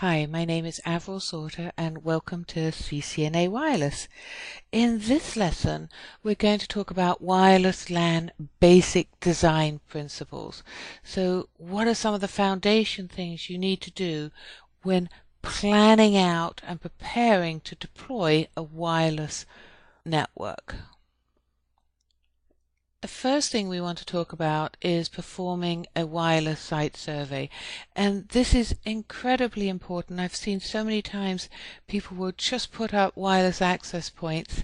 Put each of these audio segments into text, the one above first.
Hi, my name is Avril Sauter and welcome to CCNA Wireless. In this lesson, we're going to talk about wireless LAN basic design principles. So what are some of the foundation things you need to do when planning out and preparing to deploy a wireless network? The first thing we want to talk about is performing a wireless site survey, and this is incredibly important. I've seen so many times people will just put up wireless access points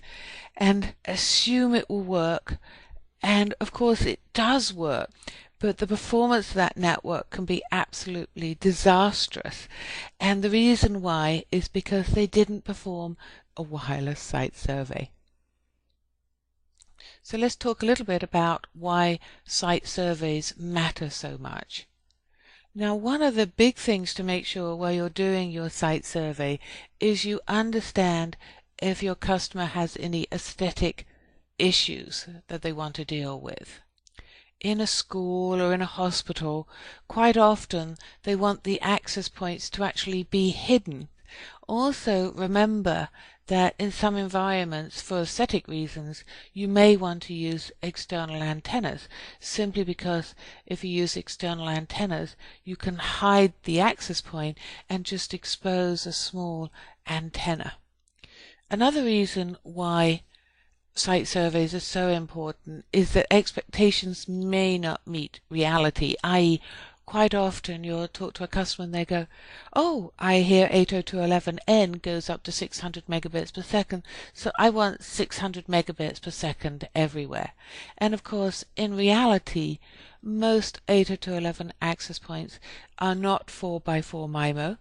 and assume it will work, and of course it does work, but the performance of that network can be absolutely disastrous, and the reason why is because they didn't perform a wireless site survey. So let's talk a little bit about why site surveys matter so much. Now, one of the big things to make sure while you're doing your site survey is you understand if your customer has any aesthetic issues that they want to deal with. In a school or in a hospital, quite often they want the access points to actually be hidden. Also remember that in some environments, for aesthetic reasons, you may want to use external antennas, simply because if you use external antennas, you can hide the access point and just expose a small antenna. Another reason why site surveys are so important is that expectations may not meet reality, i.e. quite often you'll talk to a customer and they go, oh, I hear 802.11n goes up to 600 megabits per second, so I want 600 megabits per second everywhere. And of course, in reality, most 802.11 access points are not 4x4 MIMO.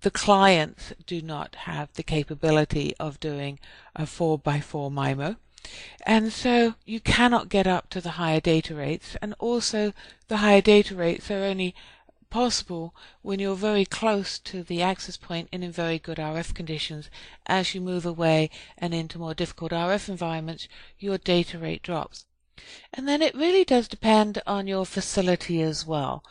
The clients do not have the capability of doing a 4x4 MIMO. And so you cannot get up to the higher data rates, and also the higher data rates are only possible when you're very close to the access point and in very good RF conditions. As you move away and into more difficult RF environments, your data rate drops. And then it really does depend on your facility as well.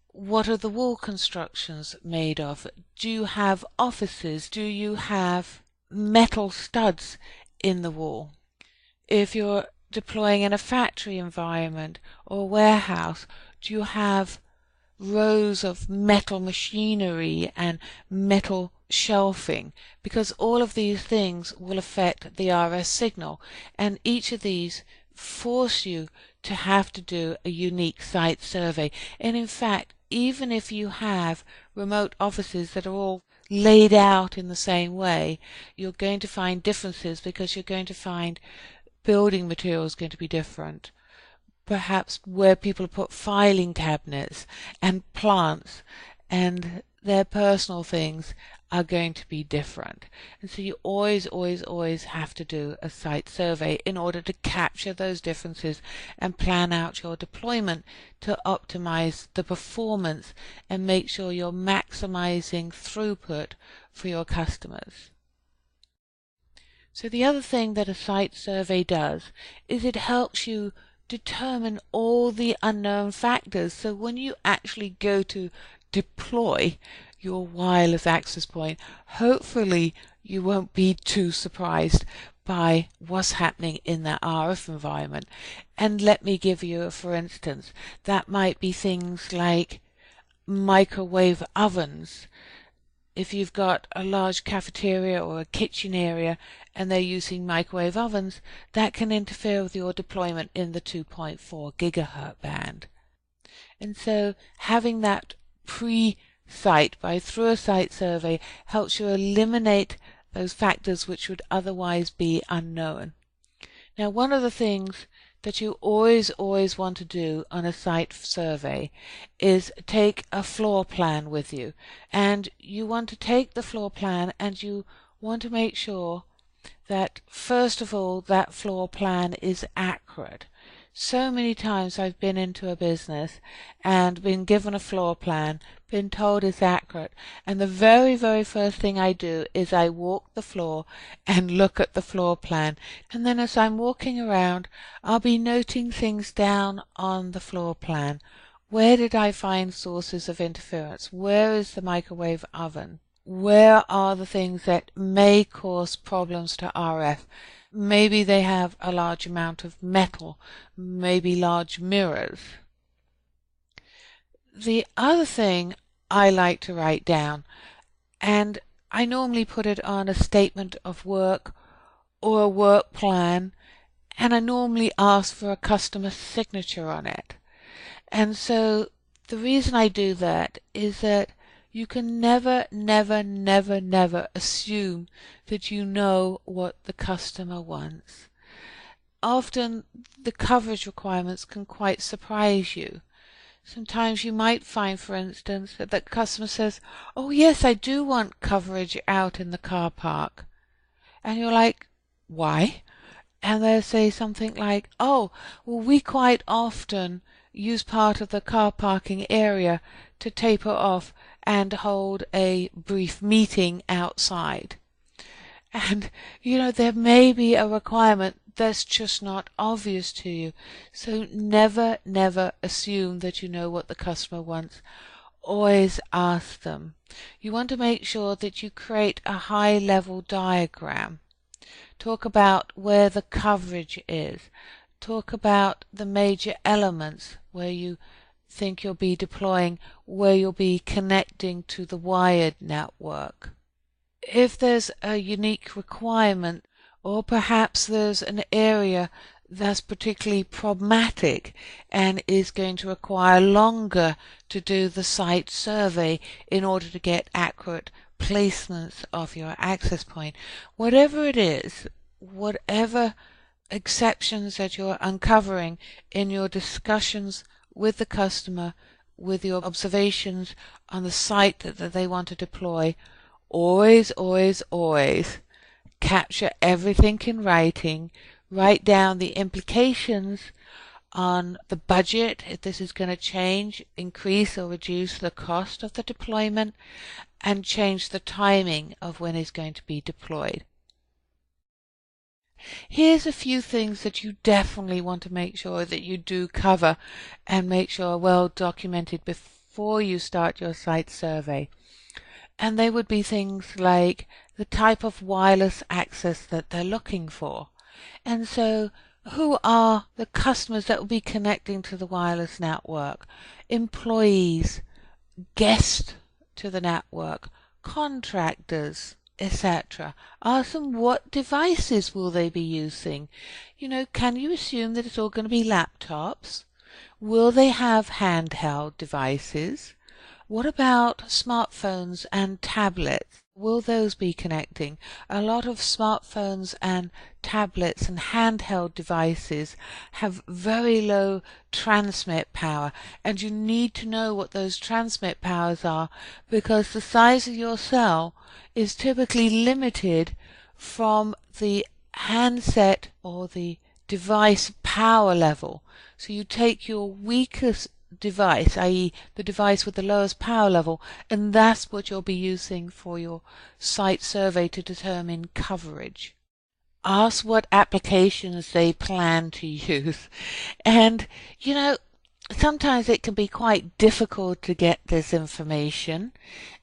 What are the wall constructions made of? Do you have offices? Do you have metal studs in the wall? If you're deploying in a factory environment or warehouse, do you have rows of metal machinery and metal shelving? Because all of these things will affect the RS signal, and each of these force you to have to do a unique site survey. And in fact, even if you have remote offices that are all laid out in the same way, you're going to find differences, because you're going to find building material is going to be different. Perhaps where people put filing cabinets and plants and their personal things are going to be different. And so you always have to do a site survey in order to capture those differences and plan out your deployment to optimize the performance and make sure you're maximizing throughput for your customers. So the other thing that a site survey does is it helps you determine all the unknown factors. So when you actually go to deploy your wireless access point, hopefully you won't be too surprised by what's happening in that RF environment. And let me give you a for instance. That might be things like microwave ovens. If you've got a large cafeteria or a kitchen area and they're using microwave ovens, that can interfere with your deployment in the 2.4 gigahertz band. And so having that pre-site through a site survey helps you eliminate those factors which would otherwise be unknown. Now, one of the things that you always want to do on a site survey is take a floor plan with you. And you want to take the floor plan and you want to make sure that, first of all, that floor plan is accurate. So many times I've been into a business and been given a floor plan, been told it's accurate, and the very first thing I do is I walk the floor and look at the floor plan. And then as I'm walking around, I'll be noting things down on the floor plan. Where did I find sources of interference? Where is the microwave oven? Where are the things that may cause problems to RF? Maybe they have a large amount of metal, maybe large mirrors. The other thing I like to write down, and I normally put it on a statement of work or a work plan, and I normally ask for a customer signature on it. And so the reason I do that is that you can never, never, never, never assume that you know what the customer wants. Often the coverage requirements can quite surprise you. Sometimes you might find, for instance, that the customer says, "Oh yes, I do want coverage out in the car park." And you're like, "Why?" And they'll say something like, "Oh, well, we quite often use part of the car parking area to taper off and hold a brief meeting outside." And, there may be a requirement that's just not obvious to you. So never, never assume that you know what the customer wants. Always ask them. You want to make sure that you create a high-level diagram. Talk about where the coverage is. Talk about the major elements where you think you'll be deploying, where you'll be connecting to the wired network. If there's a unique requirement, or perhaps there's an area that's particularly problematic and is going to require longer to do the site survey in order to get accurate placements of your access point. Whatever it is, whatever exceptions that you're uncovering in your discussions with the customer, with your observations on the site that they want to deploy, always, always, always capture everything in writing. Write down the implications on the budget, if this is going to change, increase or reduce the cost of the deployment, and change the timing of when it's going to be deployed. Here's a few things that you definitely want to make sure that you do cover and make sure are well documented before you start your site survey. And they would be things like the type of wireless access that they're looking for. And so who are the customers that will be connecting to the wireless network? Employees, guests to the network, contractors, etc. Ask them what devices will they be using. Can you assume that it's all going to be laptops? Will they have handheld devices? What about smartphones and tablets? Will those be connecting? A lot of smartphones and tablets and handheld devices have very low transmit power, and you need to know what those transmit powers are because the size of your cell is typically limited from the handset or the device power level. So you take your weakest device, i.e. the device with the lowest power level, and that's what you'll be using for your site survey to determine coverage. Ask what applications they plan to use. And, sometimes it can be quite difficult to get this information.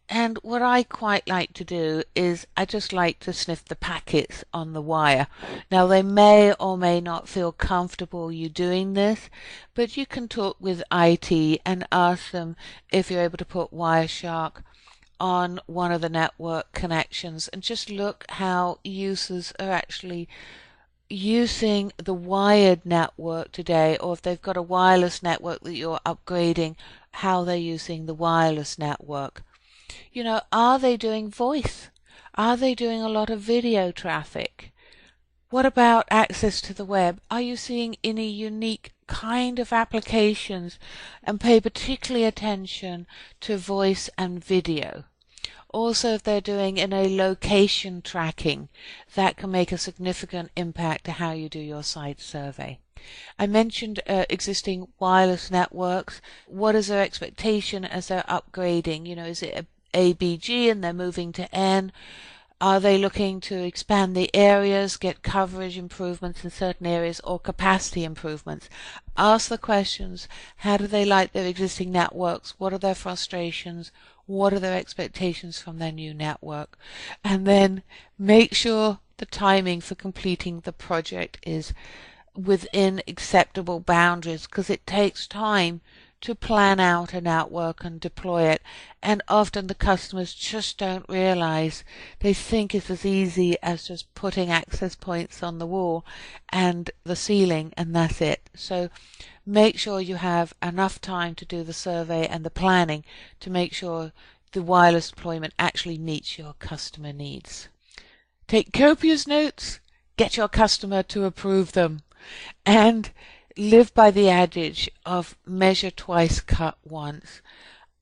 And what I quite like to do is I just like to sniff the packets on the wire. Now they may or may not feel comfortable you doing this, but you can talk with IT and ask them if you're able to put Wireshark on one of the network connections and just look how users are actually using the wired network today, or if they've got a wireless network that you're upgrading, how they're using the wireless network. Are they doing voice? Are they doing a lot of video traffic? What about access to the web? Are you seeing any unique kind of applications? And pay particularly attention to voice and video. Also, if they're doing in a location tracking, that can make a significant impact to how you do your site survey. I mentioned existing wireless networks. What is their expectation as they're upgrading? Is it a ABG and they're moving to N? Are they looking to expand the areas, get coverage improvements in certain areas, or capacity improvements? Ask the questions. How do they like their existing networks? What are their frustrations? What are their expectations from their new network? And then make sure the timing for completing the project is within acceptable boundaries, because it takes time to plan out a network and deploy it, and often the customers just don't realize. They think it's as easy as just putting access points on the wall and the ceiling, and that's it. So make sure you have enough time to do the survey and the planning to make sure the wireless deployment actually meets your customer needs. Take copious notes, get your customer to approve them, and live by the adage of measure twice, cut once.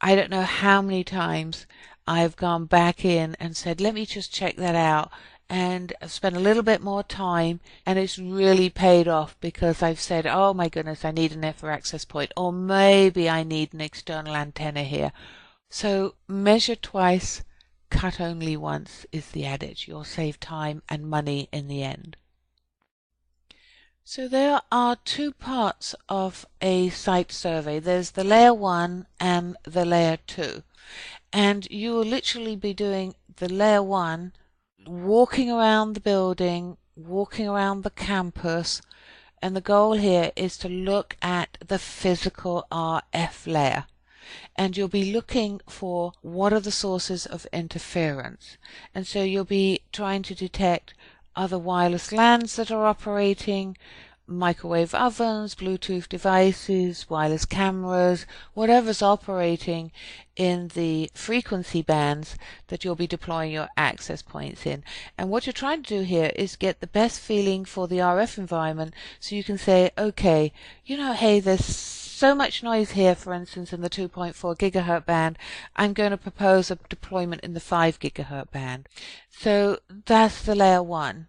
I don't know how many times I've gone back in and said, let me just check that out. And I've spent a little bit more time, and it's really paid off, because I've said, oh my goodness, I need an FR access point, or maybe I need an external antenna here. So measure twice, cut only once is the adage. You'll save time and money in the end. So there are two parts of a site survey. There's the layer 1 and the layer 2. And you will literally be doing the layer 1, walking around the building, walking around the campus, and the goal here is to look at the physical RF layer. And you'll be looking for what are the sources of interference. And so you'll be trying to detect other wireless LANs that are operating, microwave ovens, Bluetooth devices, wireless cameras, whatever's operating in the frequency bands that you'll be deploying your access points in. And what you're trying to do here is get the best feeling for the RF environment, so you can say, okay, hey, there's so much noise here, for instance, in the 2.4 gigahertz band. I'm going to propose a deployment in the 5 gigahertz band. So that's the layer 1.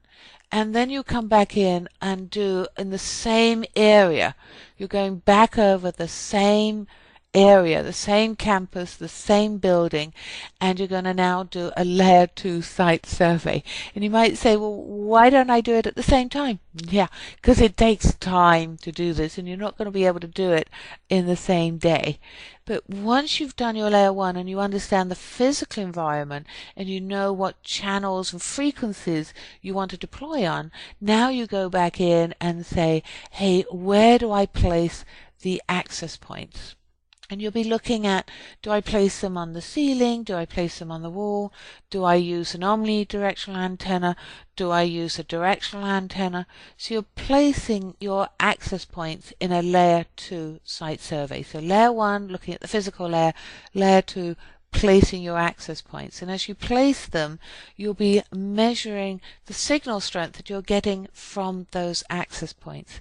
And then you come back in and do in the same area. You're going back over the same area, the same campus, the same building, and you're going to now do a layer 2 site survey. And you might say, well, why don't I do it at the same time? Yeah, because it takes time to do this, and you're not going to be able to do it in the same day. But once you've done your layer 1 and you understand the physical environment and you know what channels and frequencies you want to deploy on, now you go back in and say, hey, where do I place the access points? And you'll be looking at, do I place them on the ceiling? Do I place them on the wall? Do I use an omnidirectional antenna? Do I use a directional antenna? So you're placing your access points in a layer 2 site survey. So layer 1, looking at the physical layer. Layer 2, placing your access points. And as you place them, you'll be measuring the signal strength that you're getting from those access points.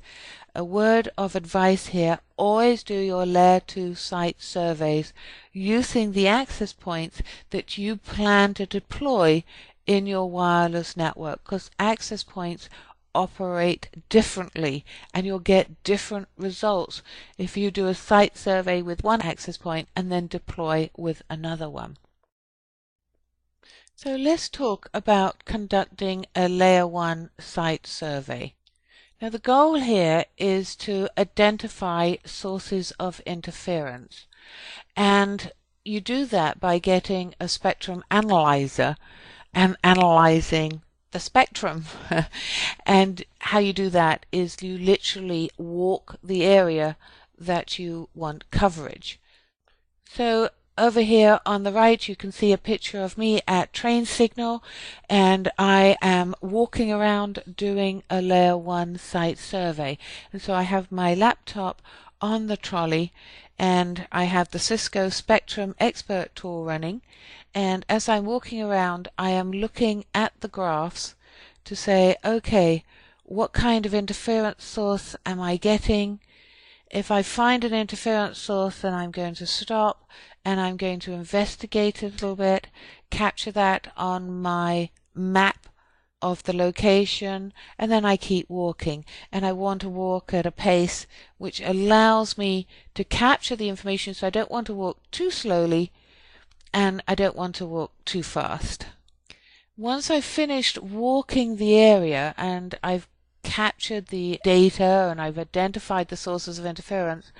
A word of advice here, always do your layer 2 site surveys using the access points that you plan to deploy in your wireless network, because access points operate differently and you'll get different results if you do a site survey with one access point and then deploy with another one. So let's talk about conducting a layer 1 site survey. Now the goal here is to identify sources of interference, and you do that by getting a spectrum analyzer and analyzing the spectrum. And how you do that is you literally walk the area that you want coverage. So over here on the right you can see a picture of me at train signal, and I am walking around doing a layer 1 site survey. And so I have my laptop on the trolley and I have the Cisco Spectrum Expert tool running, and as I'm walking around I am looking at the graphs to say, okay, what kind of interference source am I getting? If I find an interference source, then I'm going to stop and I'm going to investigate it a little bit, capture that on my map of the location, and then I keep walking. And I want to walk at a pace which allows me to capture the information, so I don't want to walk too slowly and I don't want to walk too fast. Once I've finished walking the area and I've captured the data and I've identified the sources of interference,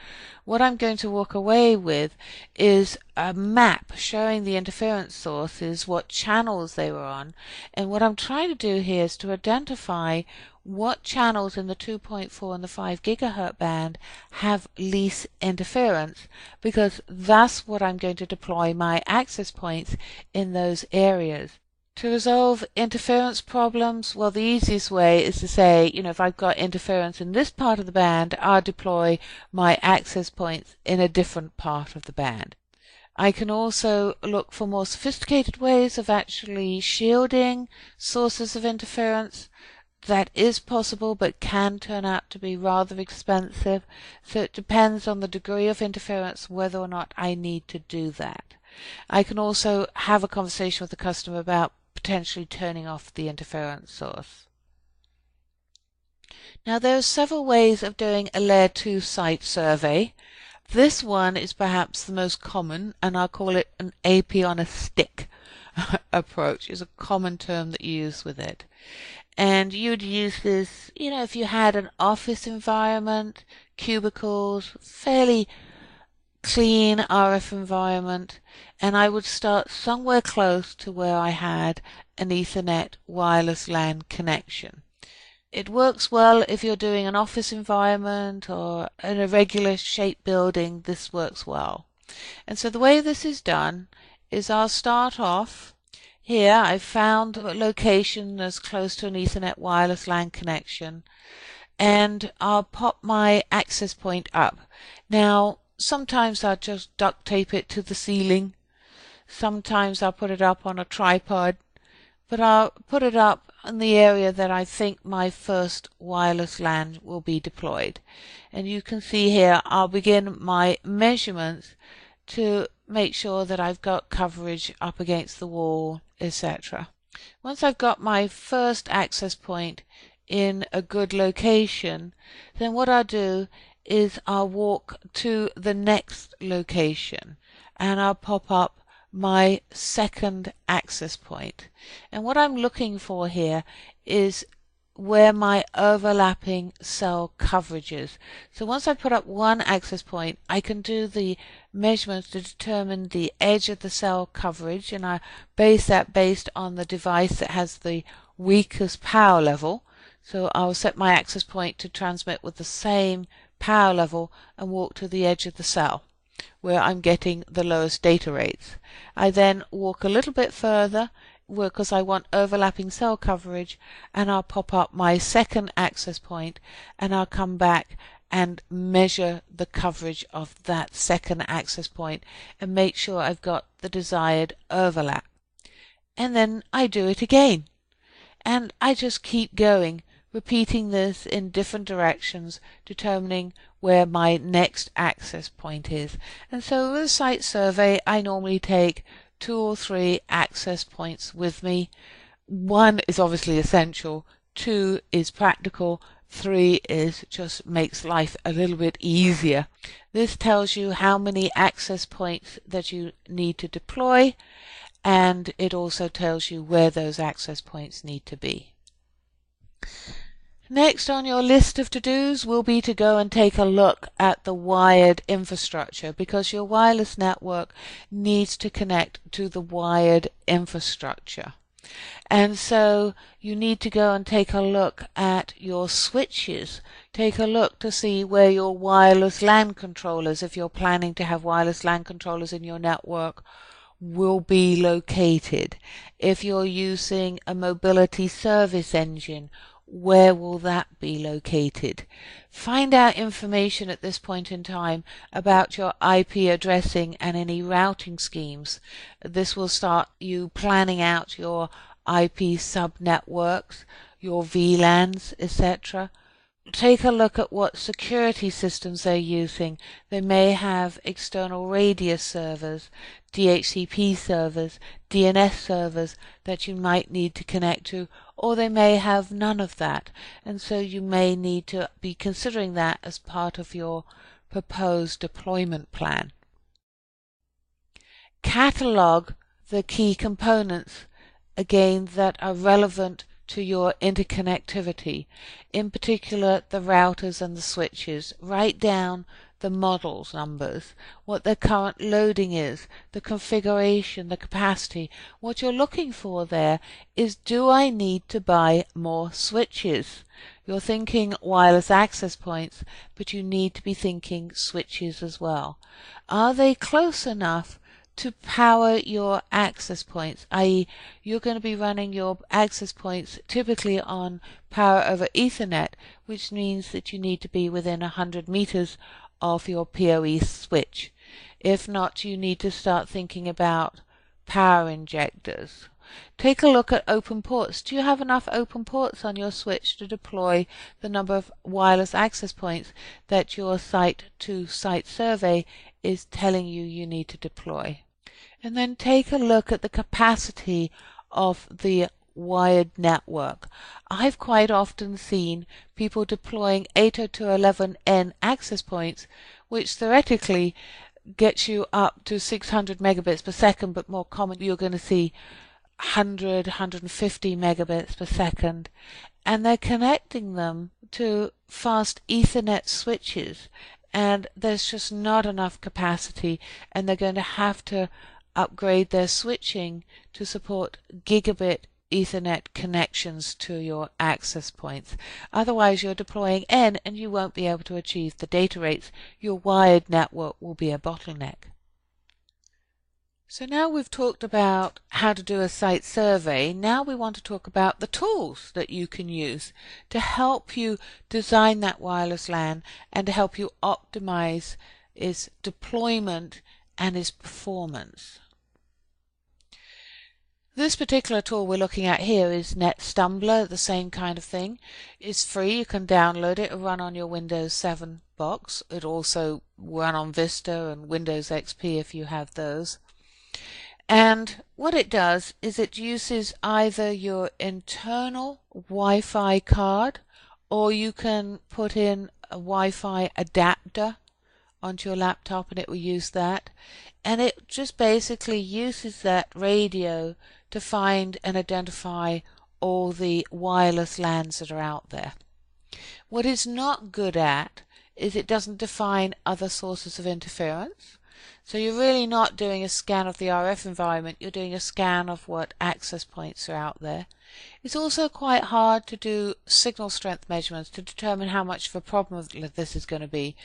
what I'm going to walk away with is a map showing the interference sources, what channels they were on, and what I'm trying to do here is to identify what channels in the 2.4 and the 5 gigahertz band have least interference, because that's what I'm going to deploy my access points in those areas. To resolve interference problems, well, the easiest way is to say, if I've got interference in this part of the band, I'll deploy my access points in a different part of the band. I can also look for more sophisticated ways of actually shielding sources of interference. That is possible, but can turn out to be rather expensive. So it depends on the degree of interference whether or not I need to do that. I can also have a conversation with the customer about potentially turning off the interference source. Now there are several ways of doing a Layer 2 site survey. This one is perhaps the most common, and I'll call it an AP on a stick approach. Is a common term that you use with it. And you'd use this, if you had an office environment, cubicles, fairly clean RF environment, and I would start somewhere close to where I had an Ethernet wireless LAN connection. It works well if you're doing an office environment or in a regular shaped building. This works well. And so the way this is done is I'll start off here. I've found a location as close to an Ethernet wireless LAN connection, and I'll pop my access point up. Now sometimes I'll just duct tape it to the ceiling. Sometimes I'll put it up on a tripod, but I'll put it up in the area that I think my first wireless LAN will be deployed. And you can see here I'll begin my measurements to make sure that I've got coverage up against the wall, etc. Once I've got my first access point in a good location, then what I'll do is I'll walk to the next location and I'll pop up my second access point. And what I'm looking for here is where my overlapping cell coverage is. So once I put up one access point, I can do the measurements to determine the edge of the cell coverage, and I base that based on the device that has the weakest power level. So I'll set my access point to transmit with the same power level and walk to the edge of the cell where I'm getting the lowest data rates. I then walk a little bit further because I want overlapping cell coverage, and I'll pop up my second access point and I'll come back and measure the coverage of that second access point and make sure I've got the desired overlap. And then I do it again. And I just keep going, repeating this in different directions, determining where my next access point is. And so with a site survey, I normally take 2 or 3 access points with me. 1 is obviously essential, 2 is practical, 3 is just makes life a little bit easier. This tells you how many access points that you need to deploy, and it also tells you where those access points need to be. Next on your list of to-dos will be to go and take a look at the wired infrastructure, because your wireless network needs to connect to the wired infrastructure. And so you need to go and take a look at your switches. Take a look to see where your wireless LAN controllers, if you're planning to have wireless LAN controllers in your network, will be located. If you're using a mobility service engine, where will that be located? Find out information at this point in time about your IP addressing and any routing schemes. This will start you planning out your IP subnetworks, your VLANs, etc. Take a look at what security systems they're using. They may have external radius servers, DHCP servers, DNS servers that you might need to connect to, or they may have none of that, and so you may need to be considering that as part of your proposed deployment plan. Catalog the key components again, that are relevant to your interconnectivity, in particular the routers and the switches. Write down the models numbers, what their current loading is, the configuration, the capacity. What you're looking for there is, do I need to buy more switches? You're thinking wireless access points, but you need to be thinking switches as well. Are they close enough to power your access points, i.e. you're going to be running your access points typically on power over Ethernet, which means that you need to be within 100 meters of your PoE switch. If not, you need to start thinking about power injectors. Take a look at open ports. Do you have enough open ports on your switch to deploy the number of wireless access points that your site-to-site survey is telling you you need to deploy? And then take a look at the capacity of the wired network. I've quite often seen people deploying 802.11n access points, which theoretically gets you up to 600 megabits per second, but more commonly you're going to see 100, 150 megabits per second, and they're connecting them to fast Ethernet switches, and there's just not enough capacity, and they're going to have to upgrade their switching to support gigabit Ethernet connections to your access points. Otherwise, you're deploying N and you won't be able to achieve the data rates. Your wired network will be a bottleneck. So now we've talked about how to do a site survey. Now we want to talk about the tools that you can use to help you design that wireless LAN and to help you optimize its deployment and its performance. This particular tool we're looking at here is NetStumbler, the same kind of thing. It's free, you can download it and run on your Windows 7 box. It also run on Vista and Windows XP if you have those. And what it does is it uses either your internal Wi-Fi card, or you can put in a Wi-Fi adapter onto your laptop and it will use that. And it just basically uses that radio to find and identify all the wireless LANs that are out there. What it's not good at is it doesn't define other sources of interference. So you're really not doing a scan of the RF environment, you're doing a scan of what access points are out there. It's also quite hard to do signal strength measurements to determine how much of a problem this is going to be.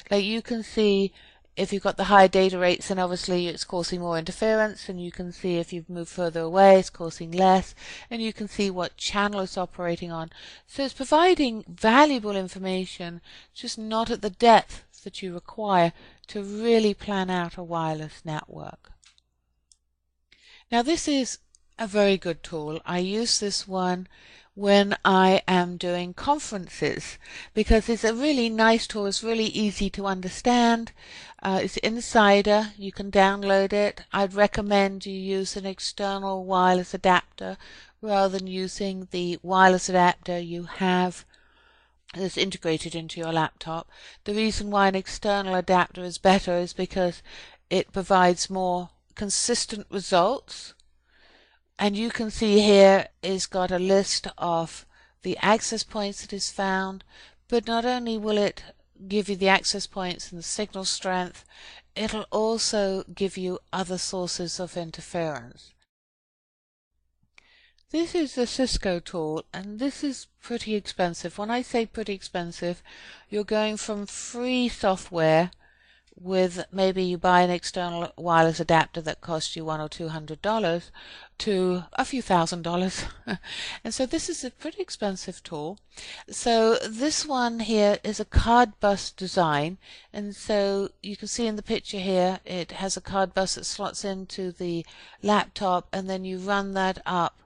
Like you can see if you've got the high data rates, then obviously it's causing more interference, and you can see if you've moved further away, it's causing less, and you can see what channel it's operating on. So it's providing valuable information, just not at the depth that you require to really plan out a wireless network. Now this is a very good tool. I use this one when I am doing conferences because it's a really nice tool. It's really easy to understand. It's Insider. You can download it. I'd recommend you use an external wireless adapter rather than using the wireless adapter you have that's integrated into your laptop. The reason why an external adapter is better is because it provides more consistent results. And you can see here it's got a list of the access points that is found, but not only will it give you the access points and the signal strength, it'll also give you other sources of interference. This is a Cisco tool, and this is pretty expensive. When I say pretty expensive, you're going from free software with maybe you buy an external wireless adapter that costs you $100 or $200 to a few $1,000s. And so this is a pretty expensive tool. So this one here is a card bus design, and so you can see in the picture here it has a card bus that slots into the laptop, and then you run that up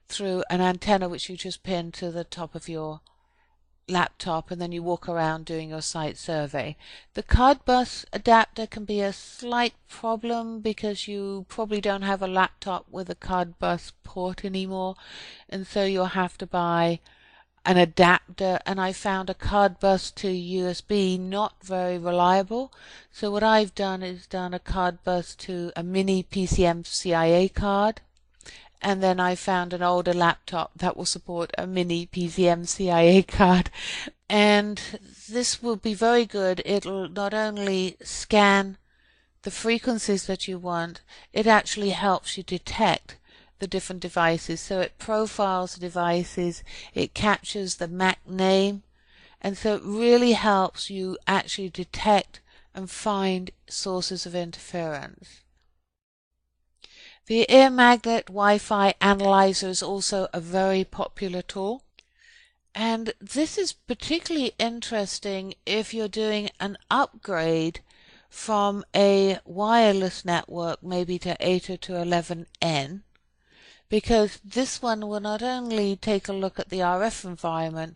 through an antenna which you just pin to the top of your laptop, and then you walk around doing your site survey. The card bus adapter can be a slight problem because you probably don't have a laptop with a card bus port anymore, and so you'll have to buy an adapter, and I found a card bus to USB not very reliable. So what I've done is done a card bus to a mini PCM CIA card, and then I found an older laptop that will support a mini PCMCIA card, and this will be very good. It'll not only scan the frequencies that you want, it actually helps you detect the different devices. So it profiles the devices, it captures the MAC name, and so it really helps you actually detect and find sources of interference. The ear magnet Wi-Fi analyzer is also a very popular tool, and this is particularly interesting if you're doing an upgrade from a wireless network maybe to 802.11n, because this one will not only take a look at the RF environment,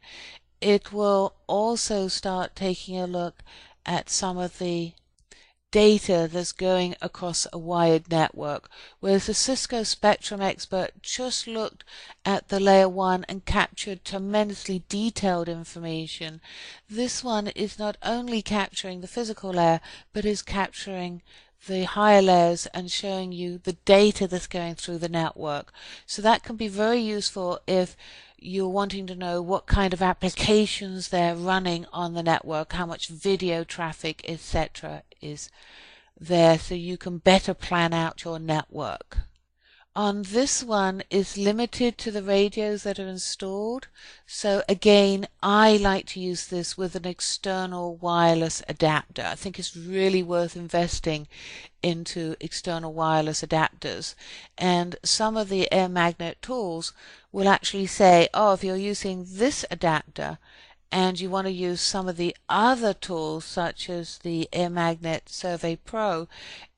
it will also start taking a look at some of the data that's going across a wired network, whereas the Cisco Spectrum Expert just looked at the layer 1 and captured tremendously detailed information. This one is not only capturing the physical layer, but is capturing the higher layers and showing you the data that's going through the network. So that can be very useful if you're wanting to know what kind of applications they're running on the network, how much video traffic, etc. is there, so you can better plan out your network. On this one is limited to the radios that are installed, so again I like to use this with an external wireless adapter. I think it's really worth investing into external wireless adapters, and some of the air magnet tools will actually say, oh, if you're using this adapter and you want to use some of the other tools such as the Air Magnet Survey Pro,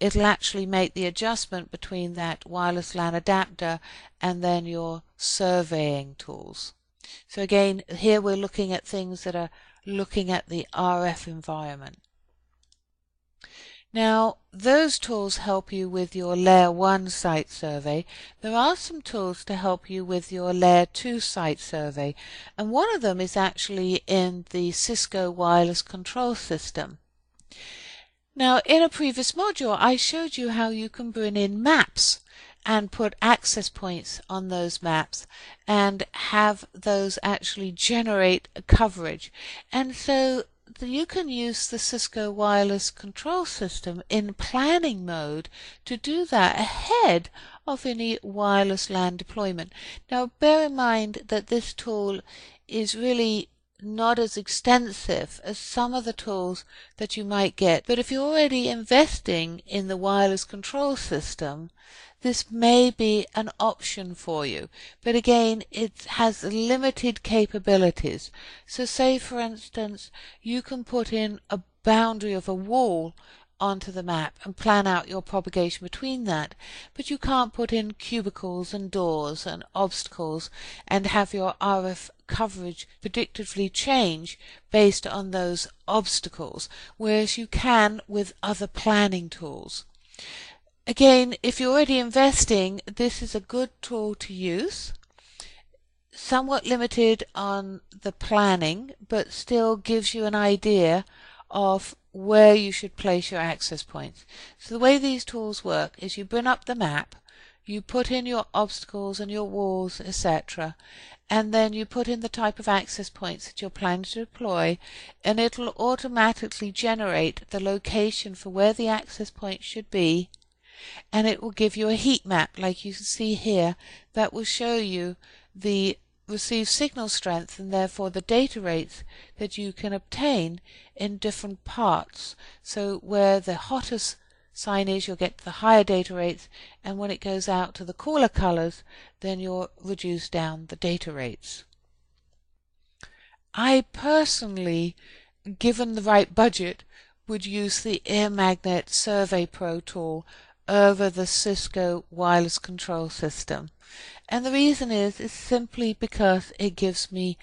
it'll actually make the adjustment between that wireless LAN adapter and then your surveying tools. So again, here we're looking at things that are looking at the RF environment. Now, those tools help you with your Layer 1 site survey. There are some tools to help you with your Layer 2 site survey, and one of them is actually in the Cisco Wireless Control System. Now, in a previous module, I showed you how you can bring in maps and put access points on those maps and have those actually generate a coverage. And so you can use the Cisco Wireless Control System in planning mode to do that ahead of any wireless LAN deployment. Now bear in mind that this tool is really not as extensive as some of the tools that you might get, but if you're already investing in the wireless control system, this may be an option for you. But again, it has limited capabilities. So say for instance you can put in a boundary of a wall onto the map and plan out your propagation between that, but you can't put in cubicles and doors and obstacles and have your RF coverage predictively change based on those obstacles, whereas you can with other planning tools. Again, if you're already investing, this is a good tool to use. Somewhat limited on the planning, but still gives you an idea of where you should place your access points. So the way these tools work is you bring up the map, you put in your obstacles and your walls, etc., and then you put in the type of access points that you're planning to deploy, and it'll automatically generate the location for where the access point should be, and it will give you a heat map like you can see here that will show you the received signal strength and therefore the data rates that you can obtain in different parts. So where the hottest sign is, you'll get the higher data rates, and when it goes out to the cooler colors, then you'll reduce down the data rates. I personally, given the right budget, would use the Air Magnet Survey Pro tool over the Cisco Wireless Control System. And the reason is simply because it gives me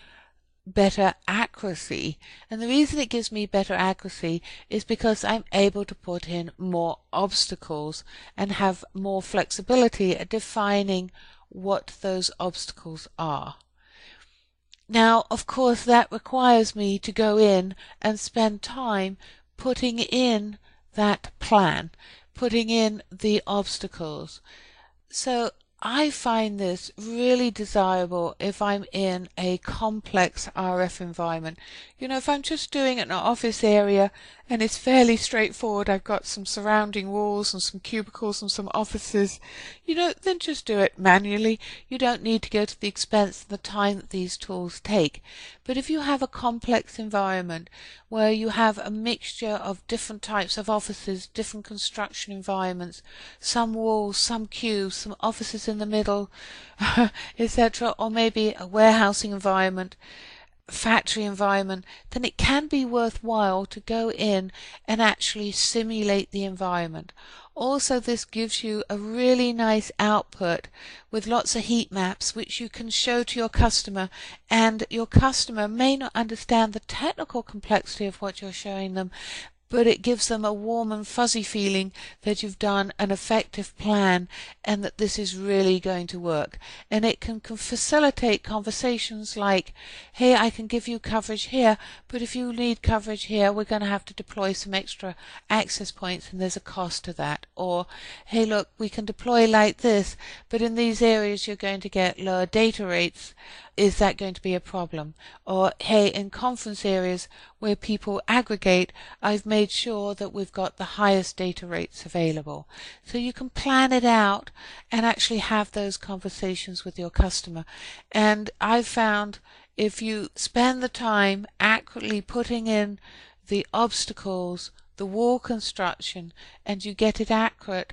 better accuracy. And the reason it gives me better accuracy is because I'm able to put in more obstacles and have more flexibility at defining what those obstacles are. Now, of course, that requires me to go in and spend time putting in that plan, putting in the obstacles. So I find this really desirable if I'm in a complex RF environment. If I'm just doing it in an office area and it's fairly straightforward, I've got some surrounding walls and some cubicles and some offices, then just do it manually. You don't need to go to the expense and the time that these tools take. But if you have a complex environment where you have a mixture of different types of offices, different construction environments, some walls, some cubes, some offices in the middle, etc., or maybe a warehousing environment, factory environment, then it can be worthwhile to go in and actually simulate the environment. Also, this gives you a really nice output with lots of heat maps which you can show to your customer, and your customer may not understand the technical complexity of what you're showing them, but it gives them a warm and fuzzy feeling that you've done an effective plan and that this is really going to work. And it can facilitate conversations like, hey, I can give you coverage here, but if you need coverage here, we're going to have to deploy some extra access points and there's a cost to that. Or, hey, look, we can deploy like this, but in these areas you're going to get lower data rates. Is that going to be a problem? Or, hey, in conference areas where people aggregate, I've made sure that we've got the highest data rates available. So you can plan it out and actually have those conversations with your customer. And I've found if you spend the time accurately putting in the obstacles, the wall construction, and you get it accurate,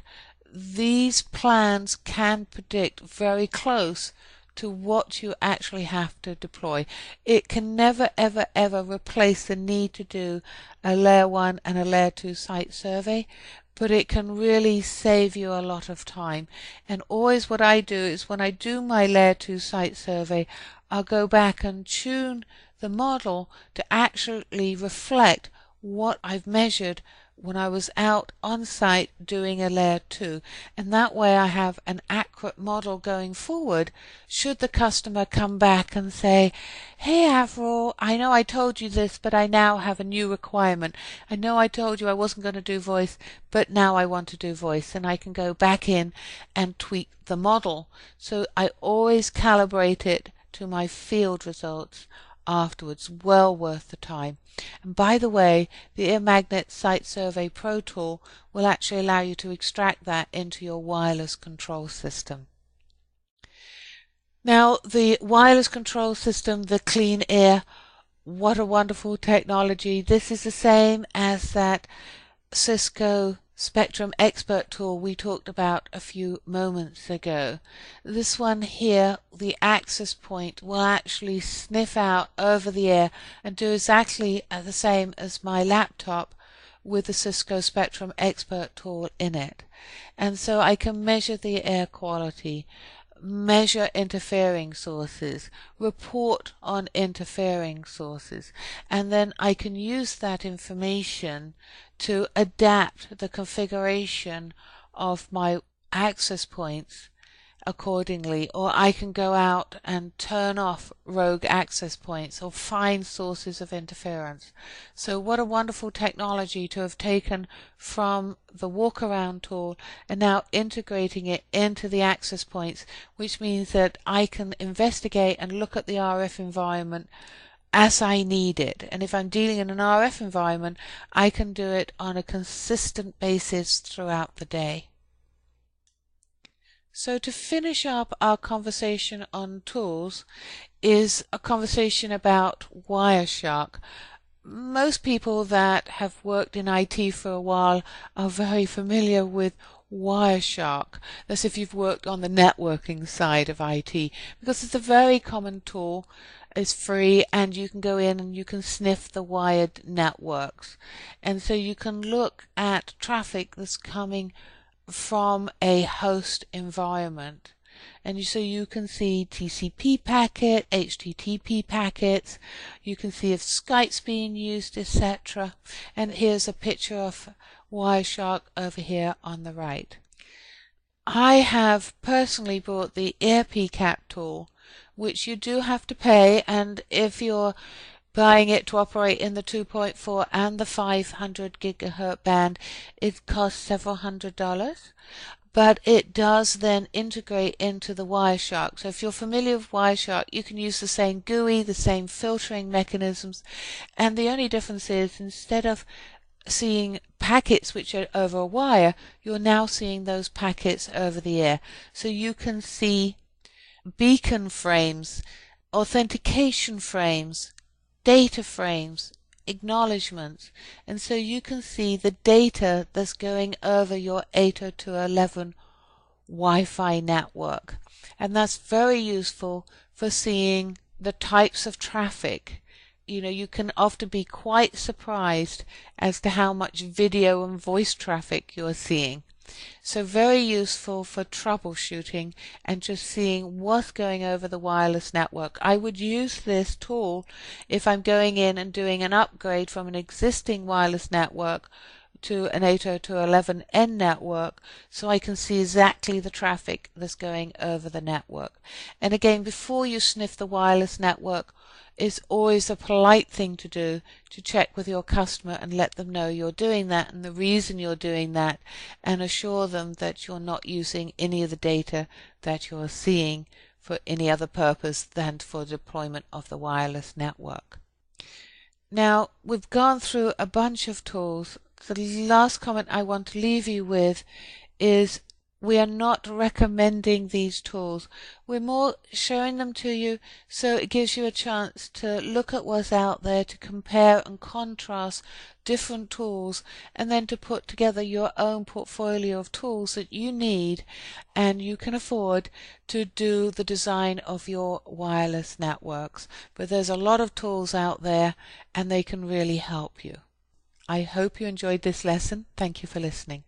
these plans can predict very close to what you actually have to deploy. It can never ever ever replace the need to do a layer 1 and a layer 2 site survey, but it can really save you a lot of time. And always what I do is when I do my layer 2 site survey, I'll go back and tune the model to actually reflect what I've measured when I was out on site doing a layer 2, and that way I have an accurate model going forward should the customer come back and say, hey Avril, I know I told you this, but I now have a new requirement. I know I told you I wasn't going to do voice, but now I want to do voice, and I can go back in and tweak the model. So I always calibrate it to my field results afterwards. Well worth the time. And by the way, the Ear Magnet Site Survey Pro tool will actually allow you to extract that into your wireless control system. Now, the wireless control system, the Clean Ear, what a wonderful technology. This is the same as that Cisco Spectrum Expert tool we talked about a few moments ago. This one here, the access point, will actually sniff out over the air and do exactly the same as my laptop with the Cisco Spectrum Expert tool in it. And so I can measure the air quality, measure interfering sources, report on interfering sources, and then I can use that information to adapt the configuration of my access points accordingly, or I can go out and turn off rogue access points or find sources of interference. So what a wonderful technology to have taken from the walk around tool and now integrating it into the access points, which means that I can investigate and look at the RF environment as I need it. And if I'm dealing in an RF environment, I can do it on a consistent basis throughout the day. So to finish up our conversation on tools is a conversation about Wireshark. Most people that have worked in IT for a while are very familiar with Wireshark. That's if you've worked on the networking side of IT, because it's a very common tool. It's free, and you can go in and you can sniff the wired networks. And so you can look at traffic that's coming from a host environment, and so you can see TCP packet, HTTP packets, you can see if Skype's being used, etc. And here's a picture of Wireshark over here on the right. I have personally bought the EarPCAP tool, which you do have to pay, and if you're buying it to operate in the 2.4 and the 500 gigahertz band, it costs several $100s. but it does then integrate into the Wireshark. So if you're familiar with Wireshark, you can use the same GUI, the same filtering mechanisms, and the only difference is instead of seeing packets which are over a wire, you're now seeing those packets over the air. So you can see beacon frames, authentication frames, data frames, acknowledgements, and so you can see the data that's going over your 802.11 Wi-Fi network. And that's very useful for seeing the types of traffic. You can often be quite surprised as to how much video and voice traffic you're seeing. So very useful for troubleshooting and just seeing what's going over the wireless network. I would use this tool if I'm going in and doing an upgrade from an existing wireless network to an 802.11n network, so I can see exactly the traffic that's going over the network. And again, before you sniff the wireless network, it's always a polite thing to do to check with your customer and let them know you're doing that and the reason you're doing that, and assure them that you're not using any of the data that you're seeing for any other purpose than for deployment of the wireless network. Now, we've gone through a bunch of tools. The last comment I want to leave you with is we are not recommending these tools. We're more showing them to you so it gives you a chance to look at what's out there, to compare and contrast different tools, and then to put together your own portfolio of tools that you need and you can afford to do the design of your wireless networks. But there's a lot of tools out there and they can really help you. I hope you enjoyed this lesson. Thank you for listening.